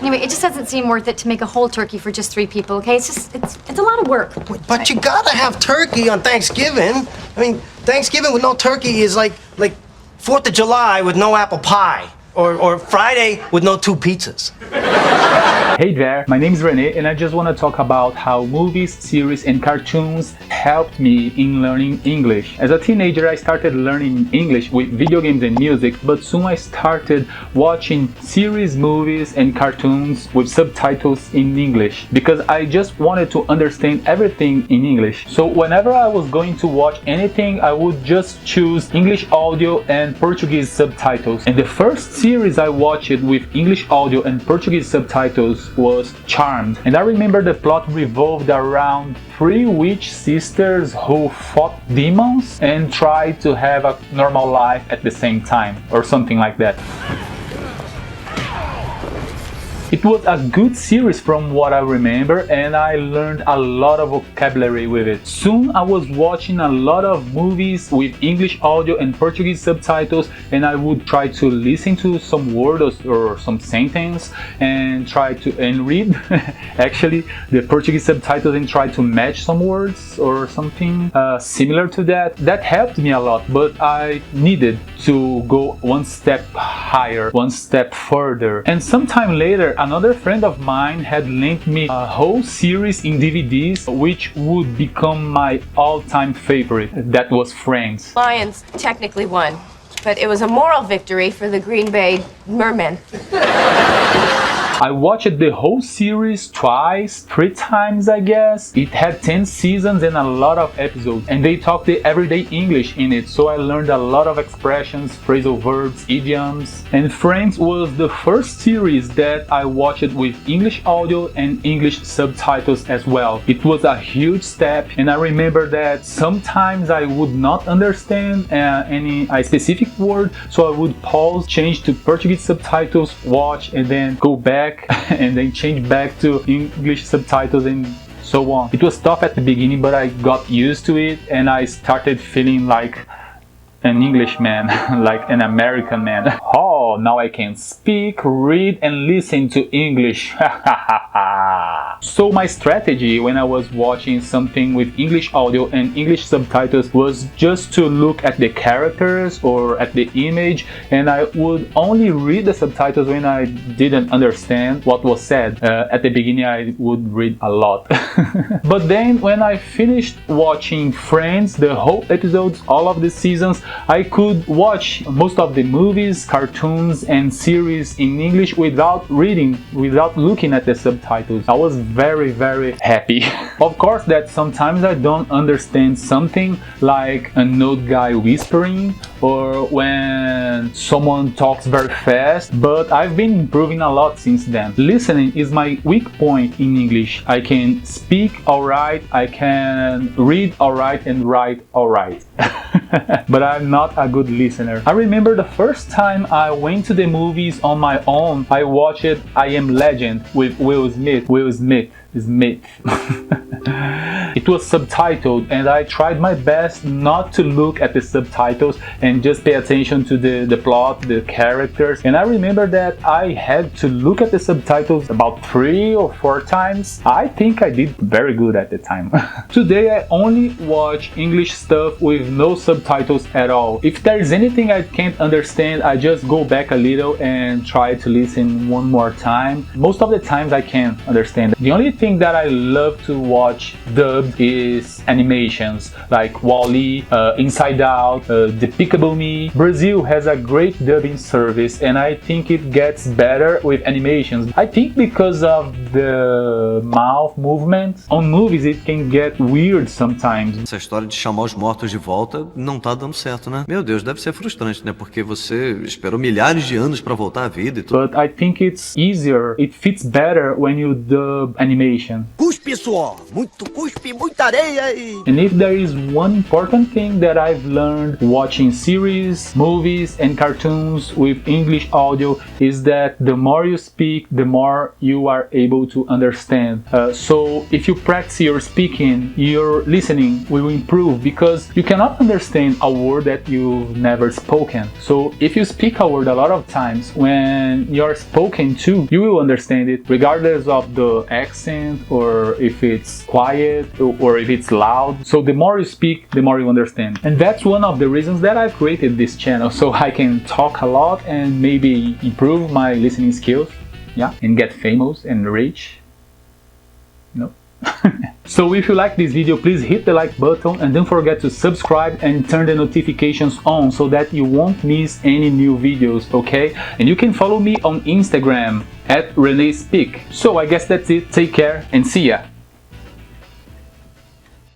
Anyway, it just doesn't seem worth it to make a whole turkey for just 3 people, okay? It's a lot of work. But you gotta have turkey on Thanksgiving. I mean, Thanksgiving with no turkey is like 4th of July with no apple pie. Or Friday with no 2 pizzas. Hey there, my name is Rene and I just want to talk about how movies, series and cartoons helped me in learning English. As a teenager, I started learning English with video games and music, but soon I started watching series, movies and cartoons with subtitles in English because I just wanted to understand everything in English. So whenever I was going to watch anything, I would just choose English audio and Portuguese subtitles. And the first series I watched with English audio and Portuguese subtitles was Charmed, and I remember the plot revolved around 3 witch sisters who fought demons and tried to have a normal life at the same time, or something like that. It was a good series from what I remember, and I learned a lot of vocabulary with it. Soon I was watching a lot of movies with English audio and Portuguese subtitles, and I would try to listen to some words or some sentence and try to read actually the Portuguese subtitles and try to match some words or something similar to that. That helped me a lot, but I needed to go one step higher, one step further. And sometime later, another friend of mine had lent me a whole series in DVDs, which would become my all-time favorite. That was Friends. Lions technically won, but it was a moral victory for the Green Bay Mermen. I watched the whole series twice, 3 times I guess. It had 10 seasons and a lot of episodes, and they talked the everyday English in it, so I learned a lot of expressions, phrasal verbs, idioms. And Friends was the first series that I watched with English audio and English subtitles as well. It was a huge step, and I remember that sometimes I would not understand a specific word, so I would pause, change to Portuguese subtitles, watch, and then go back and then change back to English subtitles and so on. It was tough at the beginning, but I got used to it and I started feeling like an Englishman, like an American man. Oh, now I can speak, read and listen to English. So my strategy when I was watching something with English audio and English subtitles was just to look at the characters or at the image, and I would only read the subtitles when I didn't understand what was said. At the beginning I would read a lot. But then when I finished watching Friends, the whole episodes, all of the seasons, I could watch most of the movies, cartoons and series in English without reading, without looking at the subtitles. I was very happy. Of course that sometimes I don't understand something, like an old guy whispering or when someone talks very fast, but I've been improving a lot since then. Listening is my weak point in English. I can speak alright, I can read alright and write alright. But I'm not a good listener. I remember the first time I went to the movies on my own, I watched I Am Legend with Will Smith. It was subtitled and I tried my best not to look at the subtitles and just pay attention to the plot, the characters. And I remember that I had to look at the subtitles about 3 or 4 times. I think I did very good at the time. Today I only watch English stuff with no subtitles at all. If there is anything I can't understand, I just go back a little and try to listen one more time. Most of the times I can understand. The only thing that I love to watch dubbed is animations like WALL-E, Inside Out, Despicable Me. Brazil has a great dubbing service and I think it gets better with animations. I think because of the mouth movement. On movies it can get weird sometimes. Essa história de chamar os mortos de volta não tá dando certo, né? Meu Deus, deve ser frustrante, né? Porque você esperou milhares de anos pra voltar à vida e tudo. But I think it's easier, it fits better when you dub animation. Who's cuspe, suor. Muito cuspe, muita areia e... And if there is one important thing that I've learned watching series, movies and cartoons with English audio is that the more you speak, the more you are able to understand. So if you practice your speaking, your listening will improve because you cannot understand a word that you've never spoken. So if you speak a word a lot of times, when you're spoken to, you will understand it regardless of the accent or if it's quiet or if it's loud. So the more you speak, the more you understand. And that's one of the reasons that I've created this channel, so I can talk a lot and maybe improve my listening skills, yeah, and get famous and rich. No? So if you like this video, please hit the like button and don't forget to subscribe and turn the notifications on so that you won't miss any new videos, okay? And you can follow me on Instagram @ReneSpeak. So I guess that's it. Take care and see ya!